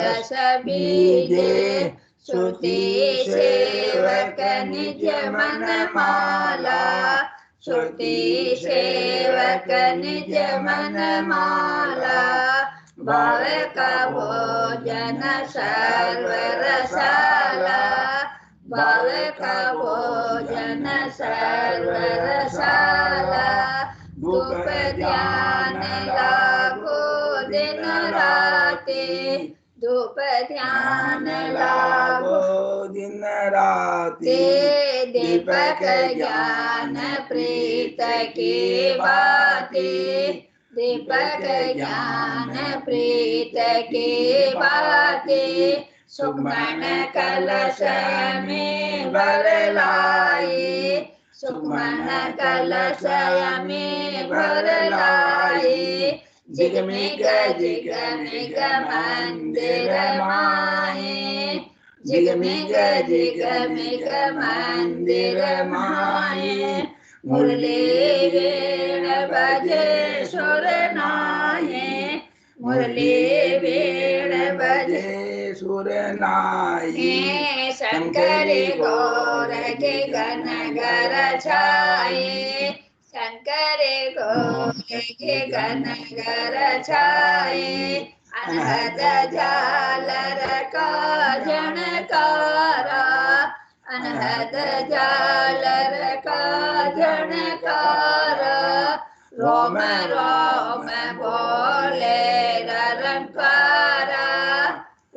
रस बीजे श्रुति सेवक निज मन माला श्रुति सेवक निज मन माला भाव का भोजन सर्व रसाला भाव का भोजन सर्व रसाला धूप ध्यान लागो दिन राते धूप ध्यान लागो दिन राति दीपक ज्ञान प्रीत की बातें दीपक ज्ञान प्रीत की बातें सुमन कलश में भर लाई सुमन कलश में भर लाई जिगमिग जिगमिग मंदिर माए जिगमिग जिगमिग मंदिर माए मुरली वीण बजे सुर नाये मुरली वीण बजे सुर नाये शंकरी गौर के गण गर छाए शंकरी गौर के गण गर छाए अनहद झालर का झनकारा अनहद झालर का झनकारा रोम रोम बोले रंकारा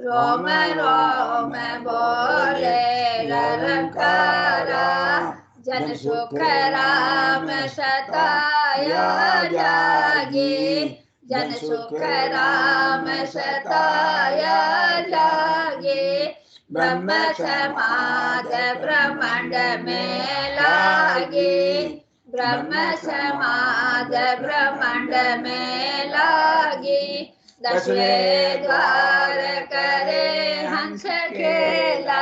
रोम रोम बोले रंकारा जन सुख राम सताया जागे जन सुख राम सताया जागे ब्रह्म समाद ब्रह्मांड में लागे ब्रह्म समाद ब्रह्मांड में लागे दसवें द्वार करे हंस खेला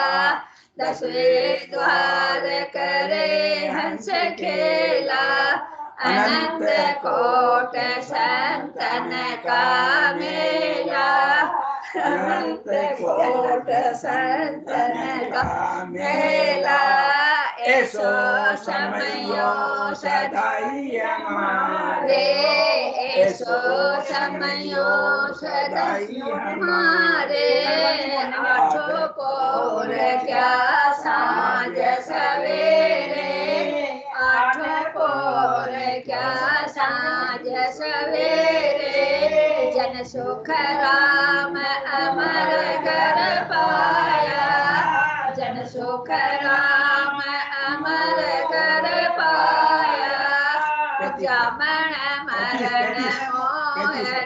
दसवें द्वार करे हंस खेला अनंत कोट संतन का मेला अनंत कोट संतन का मेला ऐसो समयो सदाई हमारे ऐसो समयो सदाई हमारे आठों पौर क्या साँझ सवेरे आठों पौर क्या साँझ सवेरे जन सुख राम अमर कर पाया जन सुख राम अमर कर पाया प्रजामण मरण मोह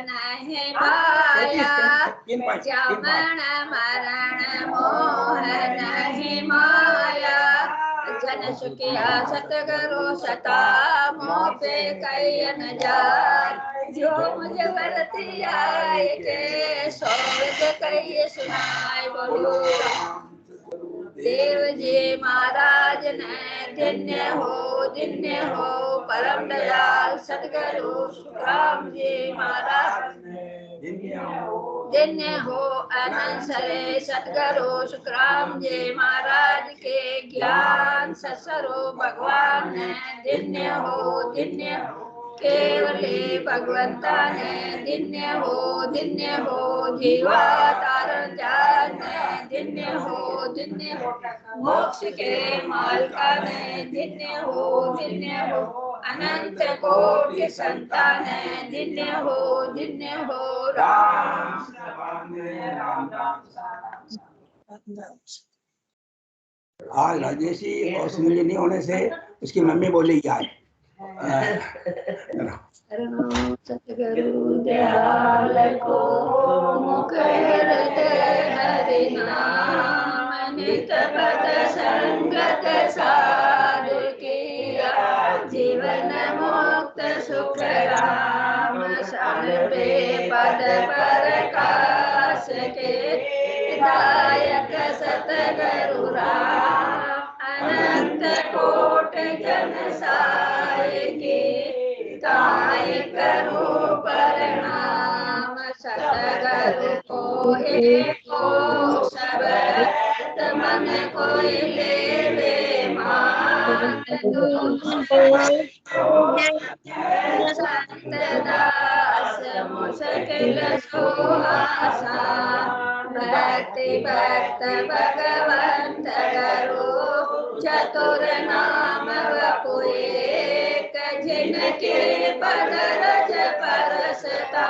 नहीं पाया प्रजामण मरण मोह नहीं माया जन सुखिया सतगुरु सता मोह पे कई न जाए जो मुझे वर्ती आए के सौद कई सुनाए बोलो देव जी महाराज ने धन्य हो परम दयाल सतगुरु सुखराम जी महाराज धन्य हो अनंत सरे सतगुरु सुखराम जी महाराज के ज्ञान ससरो भगवान ने धन्य हो केवले भगवंता ने धन्य हो जीवा तारण जान ने धन्य हो मोक्ष के मालका ने धन्य हो अनंत कोटि संतान है धन्य हो राम आज राजेशी और सुनील नहीं होने से उसकी मम्मी बोलेगी आज सतगुरु दयाल को मुखेर हरि नाम नित पद संगत साधु किया जीवन मुक्त सुख राम सर्वे पद प्रकाश के दायक सतगुरु राम अनंत कोट जन साय के ताय करो प्रणाम सतगुरु को सब मन कोई लेवे मान संत दास मुश्किल सुहासा भक्ति भक्त भगवंत करो चतुर नाम वपु एक जिनके पद रज परसता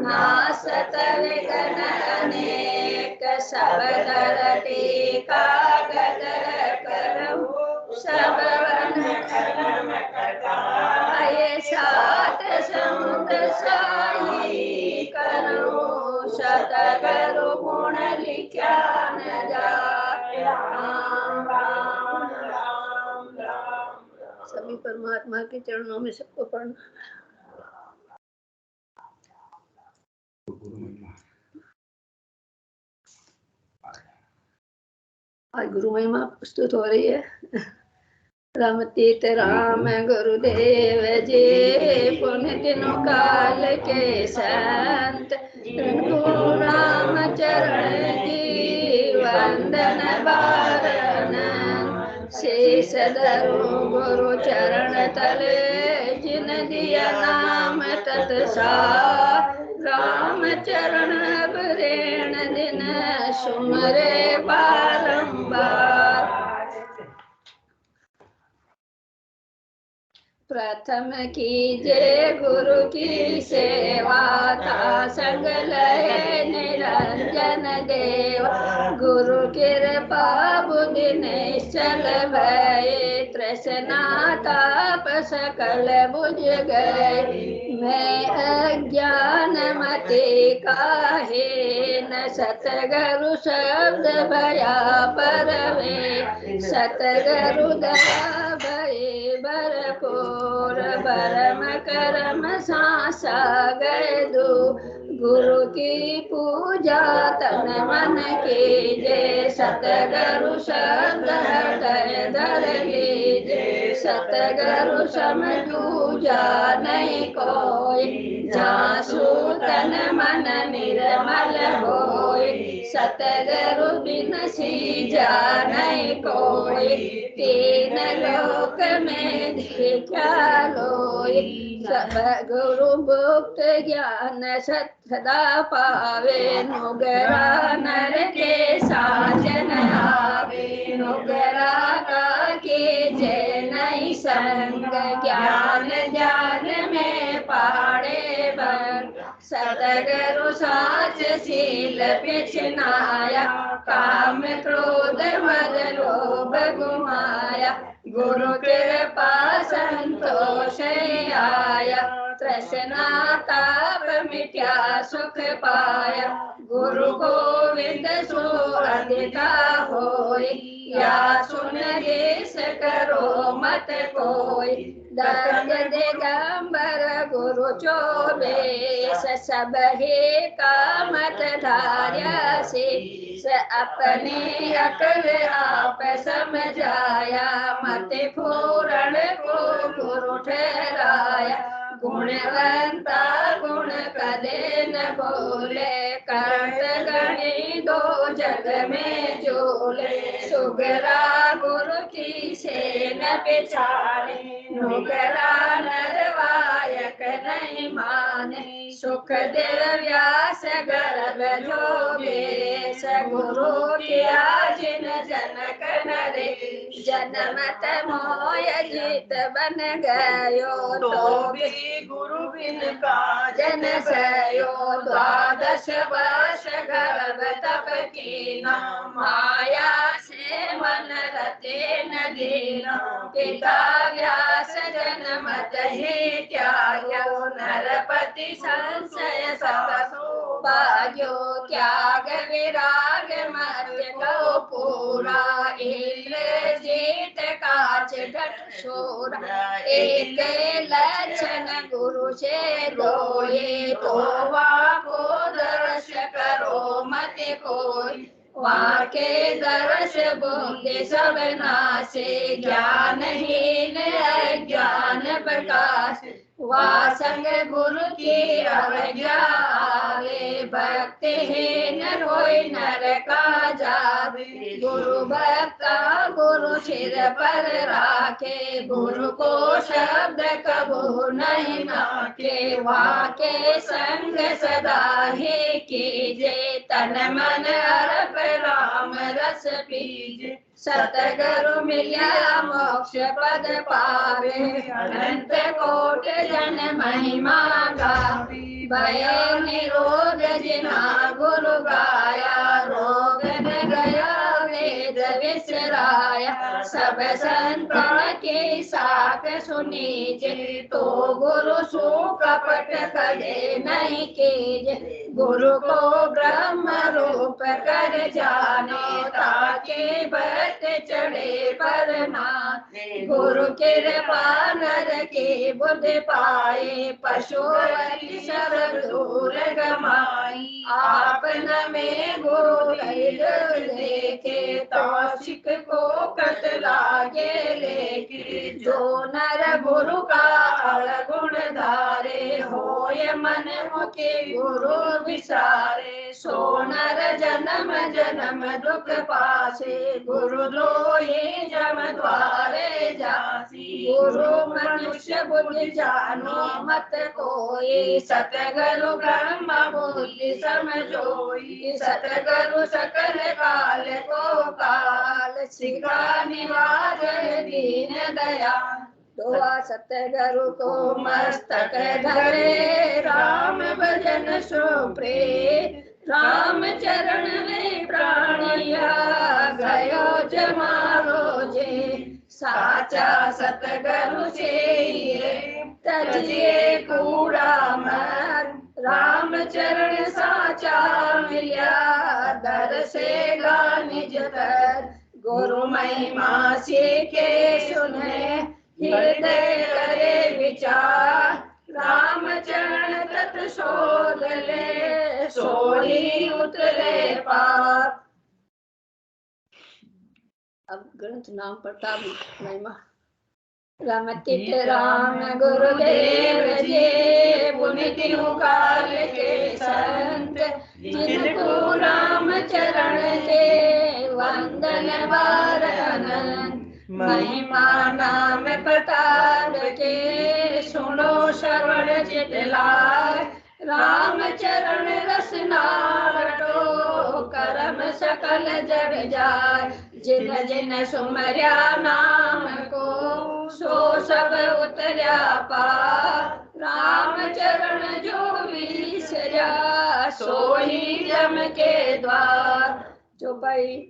नासत विघ्न अनेक सब दर टीका गदर करहु सब वन कर्म आये सात समुद्र साई करहु सतगुरु गुण लिख्या न जाए राम राम राम राम। सभी परमात्मा के चरणों में सबको प्रणाम। आज गुरु महिमा प्रस्तुत हो रही है। राम तीर्थ राम गुरुदेव जी पुण्य दिनों काल के संत गुरु राम चरण की वंदन बारन शेष धरो गुरु चरण तले जिन दिया नाम तत्सार राम चरण प्रेण दिन सुमरे बारंबार। प्रथम कीजे गुरु की सेवा था संग लहे निरंजन देव गुरु कृपा बुद्धि निश्चल भये तृष्णा ताप सकल बुझ गए मैं अज्ञान मति काहे न सतगुरु शब्द भया परवे सतगुरु दया भये भरपूर परम करम सांसा गए दो गुरु की पूजा तन मन कीजे सतगुरु शब्द हृदय धर लीजे सतगुरु सम दूजा नहीं कोई जासु तन मन निर्मल होय सतगुरु बिन सीजा नहीं कोई तीन लोक में देखा लोय सब गुरु मुक्त ज्ञान सदा पावे नुगरा नर के साजन आवे नुगरा का के जय नहीं संग ज्ञान ज्ञान में पाड़े बन सतगुरु साच शील पिछनाया काम क्रोध मद लोभ गुमाया गुरु कृपा संतोष आया तृष्णा ताप मिट्या सुख पाया गुरु गोविंद सो अधिका होय या सुन देश करो मत कोई दर्द दिगंबर गुरु चोबेश सब हे कामत धार्या से अपने अकल आप समझाया मत पूरण को गुरु ठहराया गुणवंता गुण कदे न बोले कर्त गणी दो जग में जोले सुगरा गुरु की सेन पिछाड़े नुगरा नरवायक नहीं माने सुख देव व्यास गर्भ जोगे सगुरु किया जिन जनक नरे जनमत मोय जीत बन गयो तो भी गुरु बिन का जन सयो द्वादश वर्ष गर्भ तप कीना माया से मन रते न दीना पिता व्यास जनमत ही त्याग्यो नरपति संशय सतसो भाग्यो त्याग विराग मर्त्य को पूरा इंद्र जीत काच घट शोरा एक लक्षण गुरु से दोये तो वाको दर्श करो मत कोई वाके दर्श बुद्धि सब नासे ज्ञानहीन अज्ञान प्रकाश वासंग गुरु की अवज्ञा आवे भक्तिहीन होय न गावे। गुरु भक्ता गुरु सिर पर राखे, गुरु को शब्द कबू नहीं माखे। वाके संग सदा ही कीजे, तन मन अर्प राम रस पीजे। सतगुरु मिलिया मोक्ष पद पावे, अनंत कोट जन महिमा गावे। भय निरोध जिना गुरु गाया, रोग न गया वेद विसराया। सब संतन की साख सुनीजे, तो गुरु सु कपट कदे नहीं कीजे। गुरु को ब्रह्म रूप कर जाने, ताके भक्त चढ़े परमाने। गुरु कृपा नर की बुद्धि पाए, पशु सब दूर गमाई। आपन में गुरु देखे, तो सिख को कट लागे लेके। जो नर गुरु का अवगुण धारे, होय मन मुखे गुरु विसारे। सो नर जन्म जन्म दुख पासे, गुरु द्रोही जम द्वारे जासी। गुरु मनुष्य बुद्धि जानो मत कोई, सतगुरु ब्रह्म बुद्धि समझोई। सतगुरु सकल काल को काल, सिखा निवार दीन दयाल। दुआ सतगुरु को मस्तक धरे, राम भजन सो प्रे। राम चरण में प्राणिया गयो जमारो जे। साचा सतगुरु से तजिए कूड़ा मत, राम चरण साचा मिलिया दर से निज तर। गुरु महिमा सीखे सुने, हृदय करे विचार। राम चरण तत शोध ले, सोही उतरे पार। अब ग्रंथ नाम प्रताप महिमा। रमतित राम गुरुदेव जी, पुनित काल के संत। जिनको राम चरण के वंदन वार अनंत। महिमा नाम प्रताप के, सुनो श्रवण चित लाय। राम चरण रसना रटो, करम सकल जग जाय। जिन जिन सुमर्या नाम को, सो सब उतर्या पार। राम चरण जो विसर्या, सोही जम के द्वार। जो भाई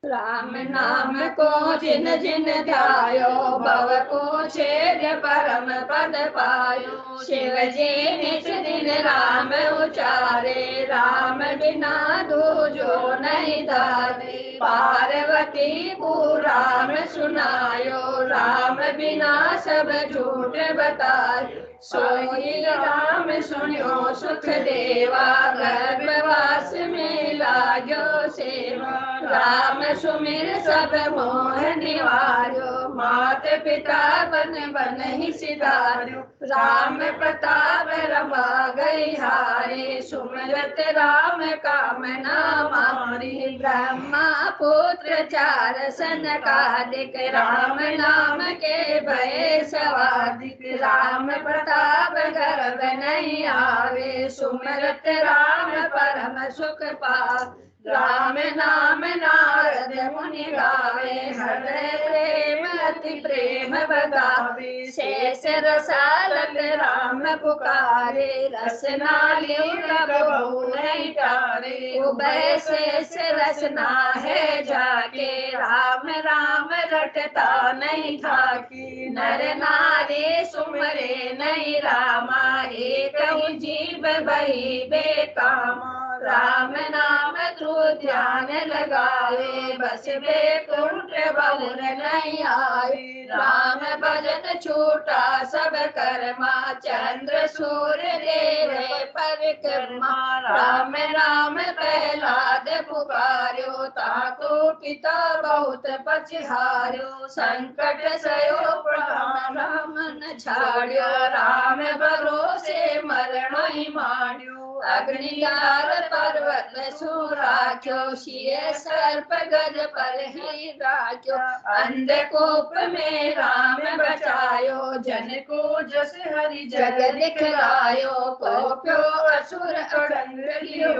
राम नाम को जिन जिन ध्यायो, भव को छेद परम पद पायो। शिव जी निज दिन राम उचारे, राम बिना दूजो नहीं धारे। पार्वती को राम सुनायो, राम बिना सब झूठ बतायो। सोई राम सुनियो सुख देवा, गर्भवास में लागो सेवा। राम सुमिर सब मोह निवार्यो, मात पिता बन बन ही सिधार्यो। राम प्रताप रमा गई हारे, सुमिरत राम कामना मारी। ब्रह्मा पुत्र चार सनकादिक, राम नाम के भय सवादिक। राम प्रताप गर्भ नहीं आवे, सुमिरत राम परम सुख पावे। राम नाम नारद मुनि गावे, हृदय प्रेम अति प्रेम बगावे। शेष रसालत राम पुकारे, रसना लीला बहु नहीं टारे। उभय शेष रसना है जाके, राम राम रटता नहीं थाके। नर नारी सुमरे नहीं रामा, एक जीव बही बेकामा। राम नाम तू ध्यान लगावे, बस बेकुंठ बहुर नहीं आए। राम भजन छूटा सब कर्मा, चंद्र सूर्य देव परिक्रमा। राम राम प्रहलाद पुकार्यो, ताको पिता बहुत पछार्यो। संकट सयो प्रधान राम न छाड़्यो, राम भरोसे मरण ही माड्यो। अग्निदार पर्वत सुराख्यो, शिय सर्प गज पर ही राख्यो, अंधकूप में राम बचायो, जन को जस हरि जग दिखलायो, कोप्यो असुर अड़ंग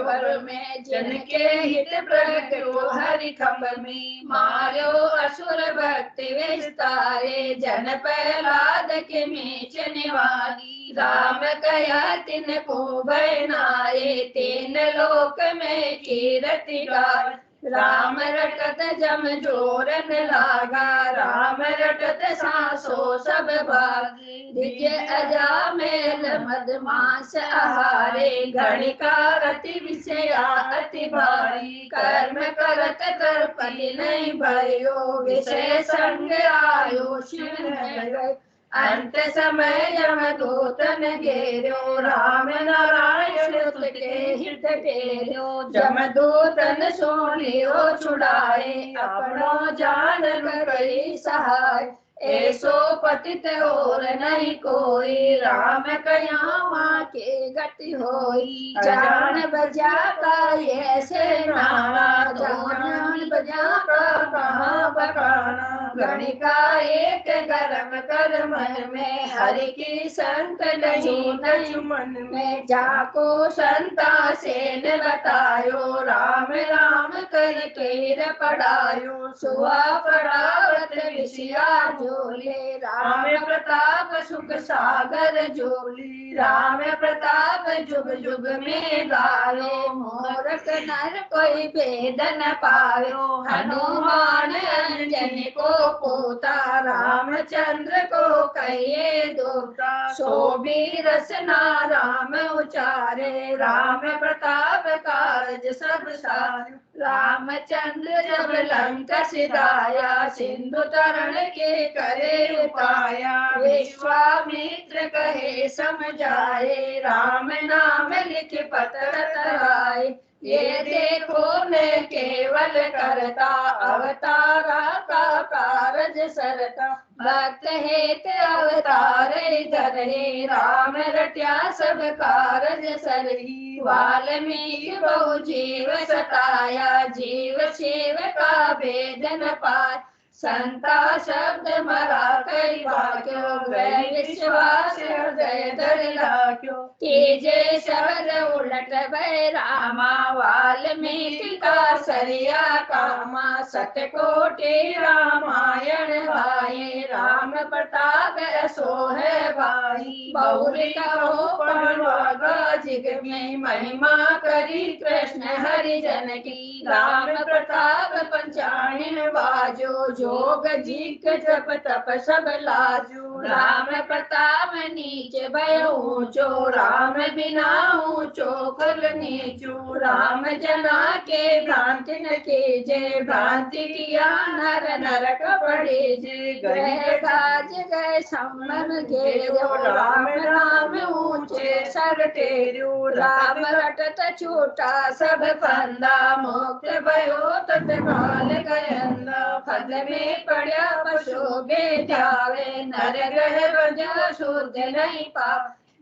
भर में, जन के हित प्रगट्यो हरि खबर में, मार्यो असुर भक्ति विस्तारे, जन प्रहलाद के मीच निवारी, राम कया तिन को भय नाये, तीन लोक में कीरति गाय, राम रटत जम जोरन लागा, राम रटत सासो सब भागे, दिज अजामेल मदमास आहारे, गणिका रति विषया अति भारी, कर्म करत कर्पति नहीं भयो, विषय संग आयो शिव गए, अंत समय यमदूतन घेर्यो, राम नारायण सुत के हित टेर्यो, यमदूतन सोलियो छुड़ाए, अपनो जान करी सहाय, ऐसो पतित और नहीं कोई, राम कयावा के गति होई, जान बजा का ऐसे नारा, जान बजा का कहाँ बकाना, गणिका एक गरम कर मन में, हरि की संत नहीं मन में, जाको संता सेन बतायो, राम राम कर केर पढ़ायो, सुआ पढ़ावत विषया झोले, राम प्रताप सुख सागर झोली, राम प्रताप जुग जुग में गायो, मोरक नर कोई भेद न पायो, हनुमान अंजन को पोता, रामचंद्र को कहिए दोता, सो भी रसना राम उचारे, राम प्रताप कारज सब सारे, रामचंद्र जब लंका सिधाया, सिंधु तरण के करे उपाया, विश्वामित्र कहे समझाए, राम नाम लिख पत्र तराए, ये देखो ने केवल करता, अवतारा का कारज सरता, भक्त हेत अवतार धरे, राम रट्या सब कारज सरही, वाल्मीकि बहु जीव सताया, जीव शिव का भेद न पाय, संता शब्द मरा कई वाक्यो, गए विश्वास हृदय धर लाक्यो, तेजे शब्द उलट भय रामा, वाल्मीकि का सरिया कामा, सतकोटि रामायण भाई, राम प्रताप सो है भाई, बहुरी कहो पढ़वा जिग में, महिमा करी कृष्ण हरि जन की, राम प्रताप पंचायन बाजो, जोग जीक जप तप सब लाजू, राम प्रताप नीच भय ऊंचो, राम बिना ऊंचो फल नीचू, राम जना के भ्रांति न कीजे, भ्रांति किया नर नरक पड़े जे, गए काज गए सम्मन घेरो, राम राम ऊंचे सर टेरो, राम रटत छूटा सब फंदा, मुक्त भयो तत्काल गयंदा, फल में पड़ा पशु बेजावे, नर ग्रह बजा शुद्ध नहीं पा,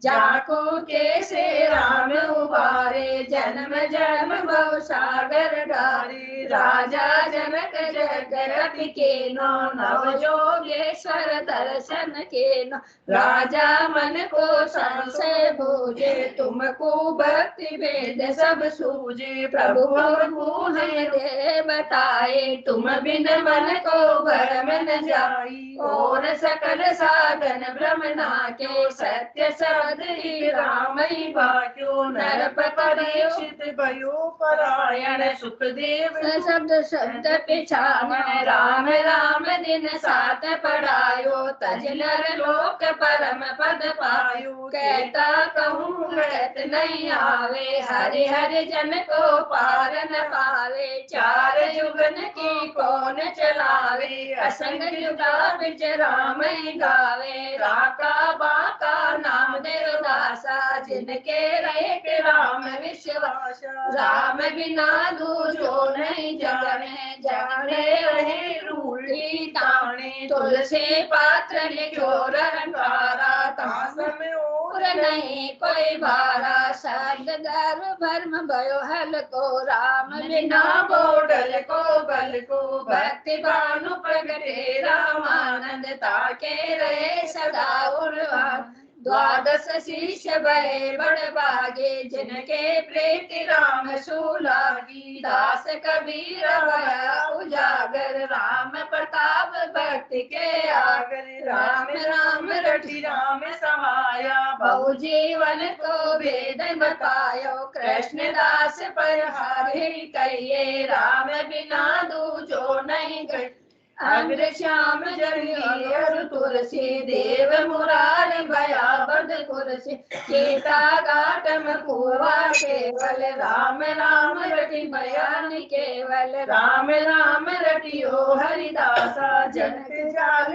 जाको के से राम उबारे, जन्म जन्म बहु सागर डारे, राजा जनक जगरति के नो, नव योगेश्वर दर्शन के नो, राजा मन को संशय भूजे, तुमको भक्ति वेद सब सूझे, प्रभु प्रभु है बताए, तुम बिन मन को भरम न जाई, और सकल साधन ब्रह्म नाके, सत्य शब्द ही राम ही भाक्यो, नर परीक्षित भयो परायण, सुखदेव शब्द शब्द पिछावन, राम राम दिन साथ पढ़ायो, तज नर लोक परम पद पायो, कहता कहूँ गत नहीं आवे, हरि हरि जन को पार न पावे, चार युगन की कौन चलावे, असंग युगा बिच राम ही गावे, राका बाका नाम देवदासा, जिनके रहे राम विश्वास, राम बिना दूसरो नहीं जग में, जाने रहे रूल उठी ताने तुलसी पात्र लिखो रंगारा तास में और नहीं कोई बारा शब्द गर्व भर्म भयो हल को राम बिना बोडल को बल को भक्ति भानु प्रगटे रामानंद ताके रहे सदा उर्वान द्वादश शिष्य भये बड़ भागे जिनके प्रीति राम सुलागी दास कबीर भया उजागर राम प्रताप भक्ति के आगर राम राम रटि राम समाया बहु जीवन को भेद बतायो कृष्ण दास पर हरि कहिए राम बिना दूजो नहीं गए अग्र श्याम जंगीर तुलसी देव मुरारी भया बद कुरसी सीता घाटम कुआ केवल राम राम रटि बयान केवल राम राम रटियो हरिदासा जनक जाल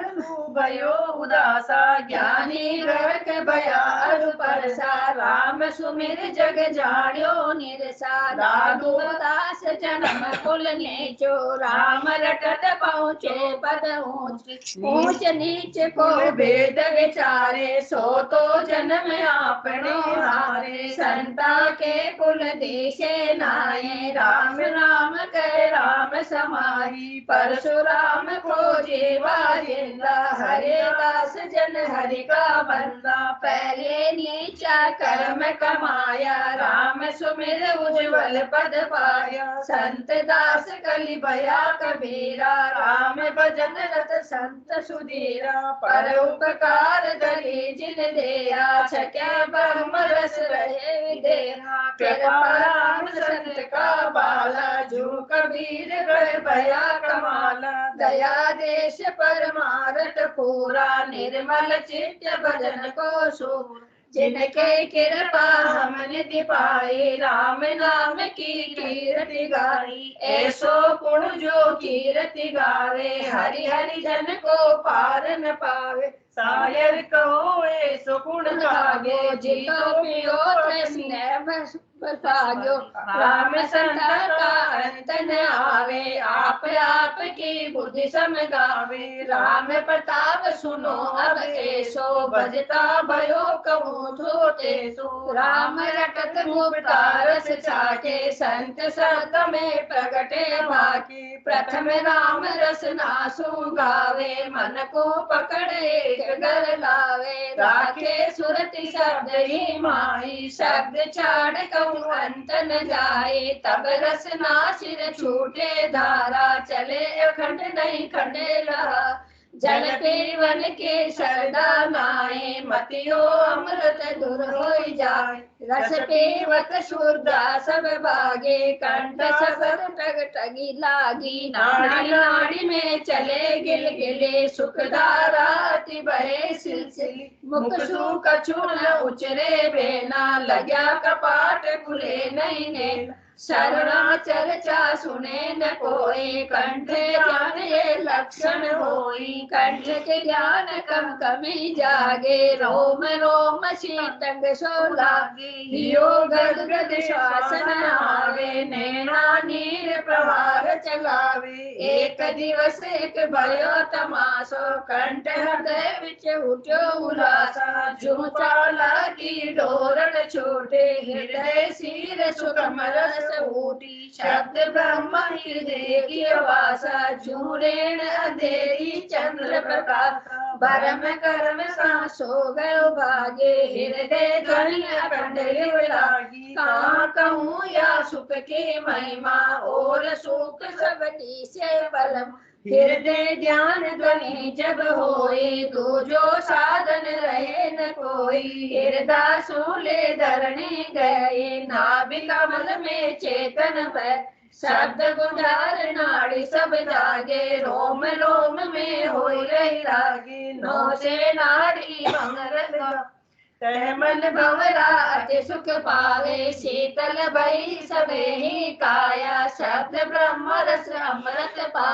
भयो उदासा ज्ञानी रख भया अरु परसा राम सुमिर जग जाड्यो निरसा दादू दास जन्म कुल नीचो राम रटत पहुँचे पद ऊंच नीच को भेद विचारे सो तो जन्म आपने हारे संता के कुल देशे नाये राम राम कह राम समाई परशुराम खोजे वाजिंदा हरे दास जन हरि का बंदा पहले नीचा कर्म कमाया राम सुमिर उज्ज्वल पद पाया संत दास कलि भया कबीरा राम भजन रत संत सुधीरा पर उपकार धरे जिन देया छक्या ब्रह्म रस रहे विदेहा कृपा राम संत का बाला जो कबीर कर भया कमाला दया देश परमारथ पूरा निर्मल चित्त भजन को सूर जिनके कृपा हमने दिपाई राम नाम की कीर्ति गाई ऐसो गुण जो कीर्ति गावे हरि हरि जन को पार न पावे शायर कहो ऐसो गुण गावे जितो पियो तृष्ण भाग्यो राम संता का अंत न आवे आप की बुद्धि समगावे राम प्रताप सुनो अब ऐसो भजता भयो कहूँ छोटे सो राम रटत मुक्ता रस चाके संत सत में प्रगटे भाके प्रथम राम रस नासु गावे मन को पकड़े घर लावे राखे सुरति शब्द ही माही शब्द छाड़ कहूँ अंत न जाए तब रस नासिर छूटे धारा चले अखंड नहीं खंडे रहा जल पेवन के शरदा नाए मतियो अमृत दूर हो जाए रस पेवत शुद्धा सब भागे कंठ सबर टग टगी लागी नाड़ी नाड़ी में चले गिल गिले सुखधारा अति बहे सिलसिली मुख सु कछु न उचरे बेना लग्या कपाट खुले नहीं ने शरणा चर्चा सुने न कोई कंठ ज्ञान ये लक्षण होई कंठ के ज्ञान कम कमी जागे रोम रोम शीतंग सो लागे योग गद श्वासन आवे नैना नीर प्रवाह चलावे एक दिवस एक भयो तमासो कंठ हृदय विच उठ्यो उलासा झूठा लागी डोरन छोटे हृदय सीर सुगम रस ऊटी शब्द ब्रह्म हृदय की वासा झूरेण अंधेरी चंद्र प्रकाश भरम कर्म सांसो गयो भागे हृदय ध्वनि अखंड लागी कहाँ कहूँ या सुख की महिमा और सुख सबकी से बलम हृदय ध्यान ध्वनि जब होए तो जो साधन रहे न कोई हृदय सूले धरने गए नाभि कमल में चेतन पर शब्द गुंजार नाड़ी सब जागे रोम रोम में हो रही लागे नो से नाड़ी मंगल तह मन भंवरा अति सुख पावे शीतल भई सबे ही काया शब्द ब्रह्म रस अमृत पा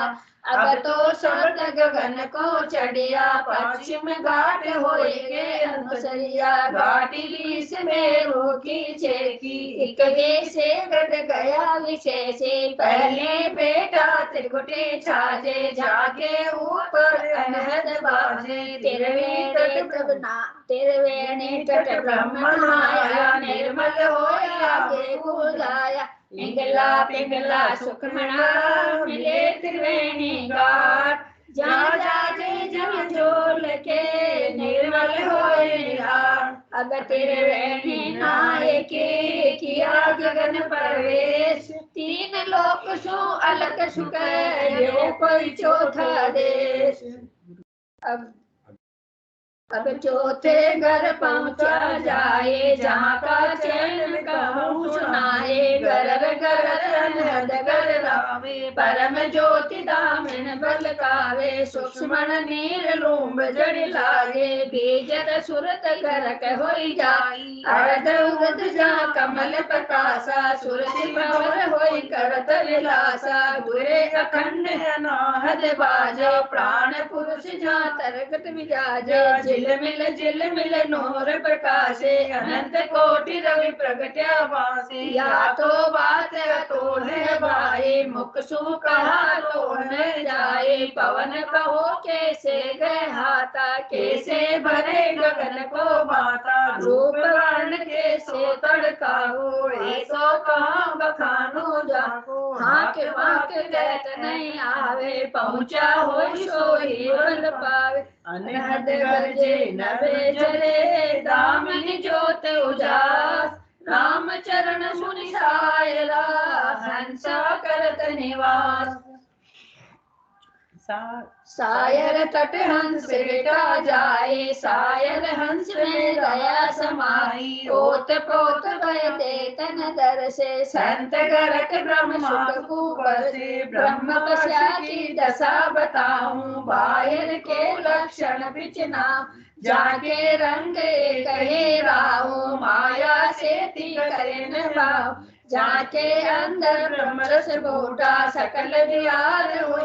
अब तो शब्द गगन को चढ़िया पश्चिम घाट होएगे अनुसरिया घाटी बीस में रोकी छेकी एक से गट गया विषय से पहले बेटा त्रिकुटे छाजे जाके ऊपर अनहद बाजे तिरवेणी तट ब्रह्म नहाया निर्मल होया आगे बुलाया पिंगला पिंगला सुखमना मिले त्रिवेणी घाट जा जाजे जन जोल के निर्मल होए निहार अब त्रिवेणी नाये के किया गगन प्रवेश तीन लोक सु अलग सुख यो कोई चौथा देश। अब चौथे घर पहुंचा जाए जहाँ का चैन कहूँ सुनाए गरर गरर अनहद गर रावे परम ज्योति दामिन बल कावे सूक्ष्मन नीर लूम्ब जड़ लागे बीजर सुरत करक होई जाई अर्ध उर्ध जा कमल प्रकाशा सुरति प्रवर होई करत विलासा गुरे अखंड अनाहद बाजा प्राण पुरुष जा तरगत विराजे झिल मिल नूर प्रकाशे अनंत कोटि रवि प्रगट्या वासे या तो बात तो है भाई मुख सु कहा तो न जाए पवन कहो कैसे गए हाथा कैसे भरे गगन को बाता रूप वर्ण कैसे तड़काओ ऐसो कहा बखानो जाको हाँ के कहत नहीं आवे पहुँचा हो सो ही बल पावे अनहद गरजे नभे जले दामिनी ज्योत उजास राम चरण मुनि सायरा हंसा करत निवास सायर तट हंस बेटा जाए सायर हंस में दया समाई ओत पोत भय दे तन दर से संत गरट ब्रह्म सुख कुबर से ब्रह्म तपस्या की दशा बताऊं बाहर के लक्षण बिचना जाके रंग कहे राहु माया से ती करे न भाव जाके अंदर ब्रह्म रस घोटा सकल दियार हो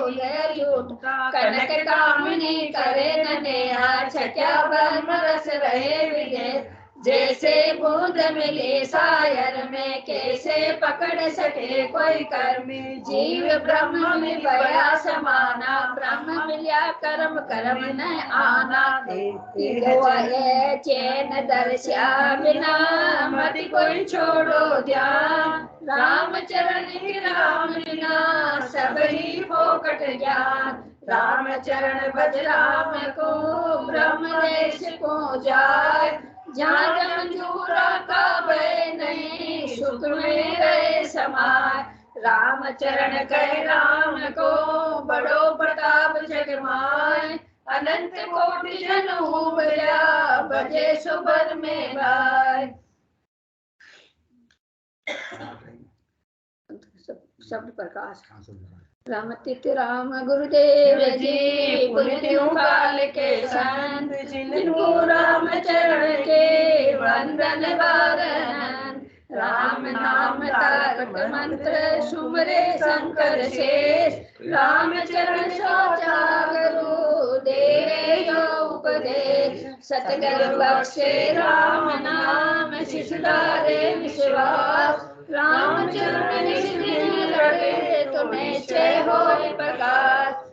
झूठा कनक कामिनी करे न नेहा छक्या ब्रह्म रस रहे विजय जैसे बूंद मिले सायर में कैसे पकड़ सके कोई कर्मी जीव ब्रह्म में बया समाना ब्रह्म मिल्या कर्म कर्म न आना चैन दर्शा बिना मत कोई छोड़ो ध्यान राम चरण ही राम बिना सब ही फोकट ज्ञान राम चरण भज राम को ब्रह्म देश को जाए जहाँ जमजूरा का भय नहीं सुख में रहे समाय राम चरण कह राम को बड़ो प्रताप जगमाय अनंत कोटि जन उबरा बजे सुबर में बाय। शब्द प्रकाश राम तीर्थ राम गुरुदेव जी पुण्य काल के संत जिनको राम चरण के वंदन वारन राम नाम तारक मंत्र सुमरे शंकर शेष राम चरण सोचा गुरु देवे जो उपदेश सतगुरु बख्शे राम नाम शिशुदारे विश्वास राम चरण लगे तो निश्चय होए प्रकाश।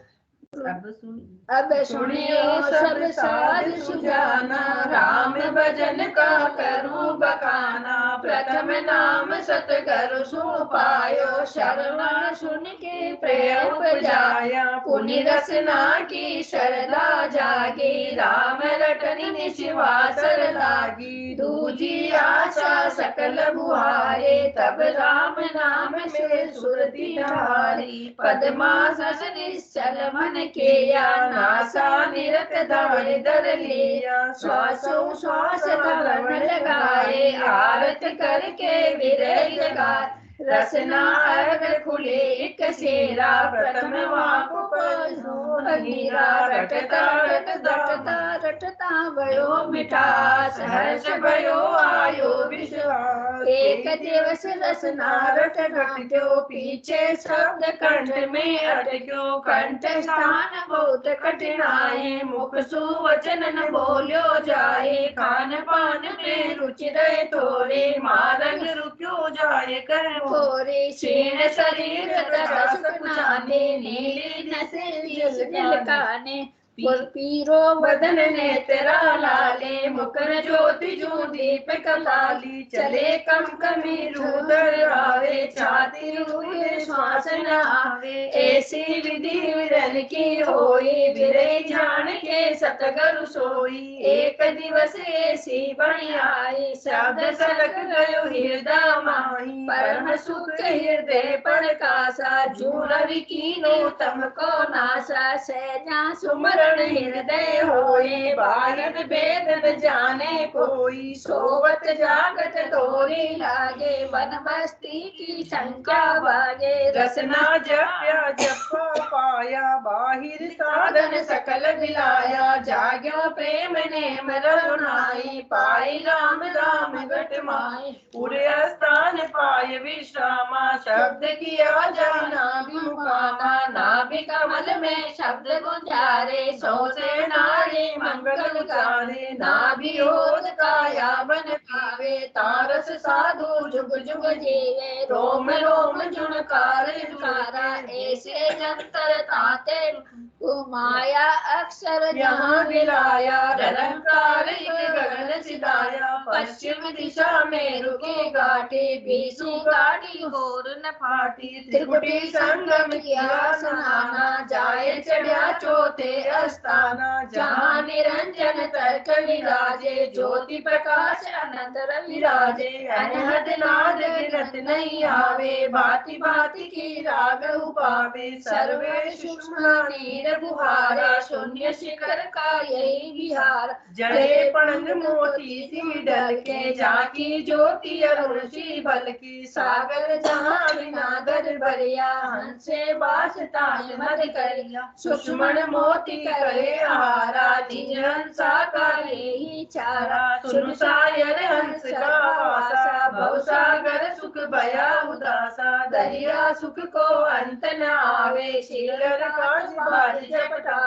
अब सुनियो सब साध सुजाना राम भजन का करूं बखाना प्रथम नाम सतगुरु सुन पायो शरण सुन के प्रेम उपजाया पुनि रसना की शरदा जागी राम रटनी निशिवासर लागी दूजी आशा सकल बुहारे तब राम नाम से सुरति ढारी पद्मासन निश्चल मन किया नासा निरत दाय दर लिया श्वासों श्वास धर्म लगाए आरत करके विरह जगाए रसना अर्घ खुले एक सेरा प्रथम वाकु हीरा रटता रटता भयो मिठास हर्ष भयो आयो विश्वास एक दिवस रसना रट नाट्यो पीछे शब्द कंठ में अटक्यो कंठ स्थान बहुत कठिनाई मुख सुवचन न बोल्यो जाए खान पान में रुचि रहे थोड़े मार्ग रुक्यो जाए कर थोड़े क्षीण शरीर बांधे नीली नसीब झिलकाने पीरो वदन ने तेरा लाले मुकर ज्योति जो दीप कलाली चले कम कमी रुदर आवे छाती रुदे श्वास न आवे ऐसी विधि विरल की होई बिरे जान के सतगुरु सोई एक दिवस ऐसी बणी आई शब्द सलक गयो हृदय माही परम सुख हृदय पड़कासा झूलर कीनो तमको नासा सहजा सुमर हृदय होए भारत वेद न जाने कोई सोवत जागत तोरी लागे वन बस्ती की संख्या बागे रसना जप्या जप पाया बाहिर साधन सकल दिलाया जाग्यो प्रेम नेम रघुनाई पाई राम राम घट माई पूरे स्थान पाय विश्रामा शब्द किया जाना मुकामा नाभि कमल में शब्द गुंजारे सौसे नारी मंगल उचारे नाभि ओद काया बन पावे तारस साधु जुग जुग जीवे रोम रोम जुणकार जुकारा ऐसे जंतर ताते माया अक्षर जहाँ गिराया रंकार गगन सिदाया पश्चिम दिशा में रुकी घाटी बीसी घाटी होर न फाटी त्रिकुटी संगम किया सनाना जाए चढ़िया चौथे अस्ताना जहाँ निरंजन तर्क विराजे ज्योति प्रकाश अनंत विराजे अनहद नाद गिरत नहीं आवे भांति भांति की राग उपावे सर्वे सूक्ष्म नीर बुहारा शून्य शिखर का यही विहार जड़े पणंग मोती सी डल के जाकी ज्योति अरुण सी बल की सागर जहाँ बिना गर भरिया हंसे बास ताल मद करिया सुषमण मोती करे आहारा निज हंसा का यही चारा सुन सायर हंस का वासा भवसागर सुख भया उदासा दरिया सुख को अंत न आवे शीलर का जपटा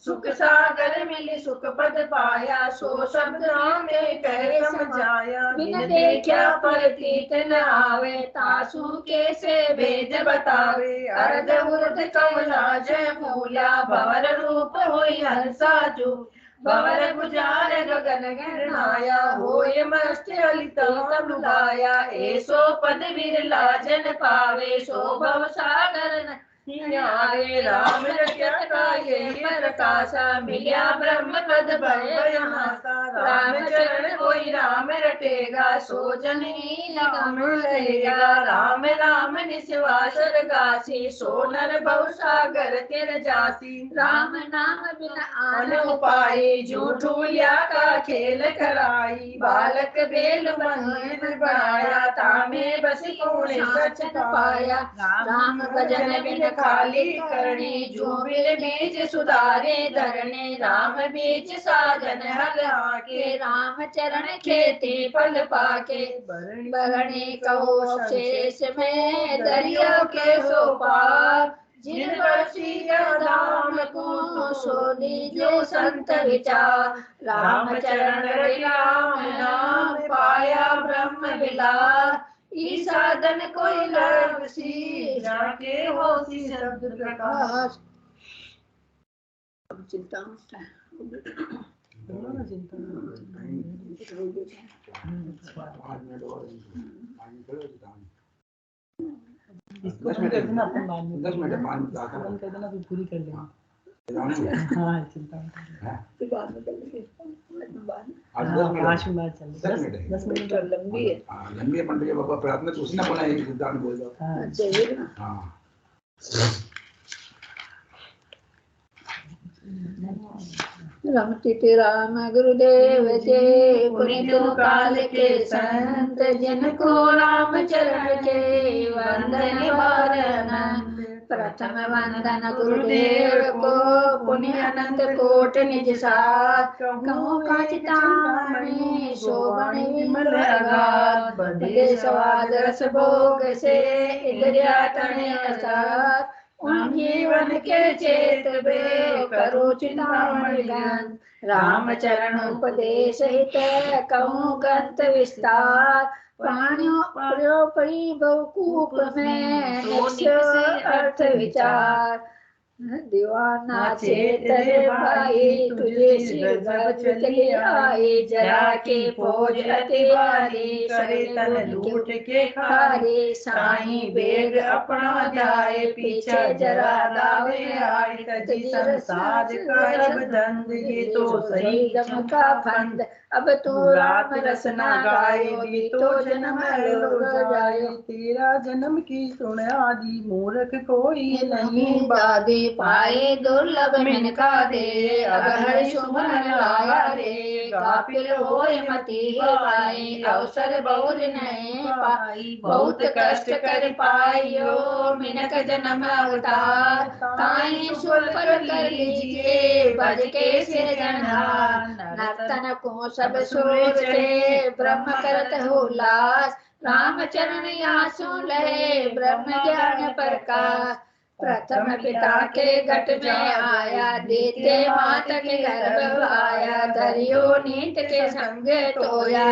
सुख सागर मिली सुख पद पाया सो शब्द में कह समझाया बिन देखा प्रतीत न आवे तासु के से भेद बतावे अर्ध उर्ध कमला जय मूला भवर रूप होई हंसा जो भवर गुजार गगन गहनाया होय मस्त अलित लुभाया ऐसो पद विरला जन पावे सो भव सागर आगे राम रक्षा का यही प्रकाशा मिलिया ब्रह्म पद भयनासा राम चरण कोई राम रटेगा सो जन ही राम रहेगा राम राम निस्वास गासी सो नर भव सागर तिर जासी राम नाम बिन आन उपाय झूठूलिया का खेल कराई बालक बेल मंदिर बनाया तामे बस कौन सच पाया राम भजन बिन खाली करनी जो बिल बीज सुधारे धरने राम बीज साजन हल आके राम चरण खेती फल पाके बरणी कहो शेष में दरिया के सो पार जिन वर्षीय राम को सोनी जो संत विचार राम चरण राम नाम पाया ब्रह्म विलास ई साधन कोई लरसी जाके होती शब्द प्रकाश अब चिंता होता है पूरी कर लेंगे। हाँ चिंता बाद में कर लेंगे। दस मिनट लंबी है। लंबी मंडली बाबा प्रार्थना तो उसी ने बनाई सिद्धांत बोल दो। चाहिए ना। हाँ रमति राम गुरुदेव के पुनित काल के संत जिनको राम चरण के वंदन वारन प्रथम वंदन गुरुदेव को पुण्य अनंत कोट निज साथ कहूँ काचितामणि शोभन विमल अगाध बंदे स्वाद रस भोग से इंद्रिया तने साथ उन जीवन के चेत बे करो चिंतामणि राम चरण उपदेश हित कहूँ गंत विस्तार प्राणियों परी बहुकूप में निश्चय अर्थ विचार दीवाना चेतन भाई तुझे सिर गज चले आए जरा के फौज अति भारी करे तन लूट के खारे साईं बेग अपना जाए पीछे जरा लावे आए तजी संसार का बंद ये तो सही दम का फंद अब तू राम रसना गाए भी तो जन्म जाए तेरा जन्म की सुन आदि मूर्ख कोई नहीं बादे पाए दुर्लभ मिनका दे अगर सुमन लाया रे गाफिल होए मति पाए अवसर बहुत नहीं पाई बहुत कष्ट कर पायो मिनक जन्म अवतार ताई सुपर कर लीजिए बज के से जनार नर्तन को सब सूर से ब्रह्म करत हो लास रामचरण यहाँ सुन ले ब्रह्म ज्ञान प्रकाश प्रथम पिता के घट में आया देते माता के गर्भ आया दरियो नीत के संग तोया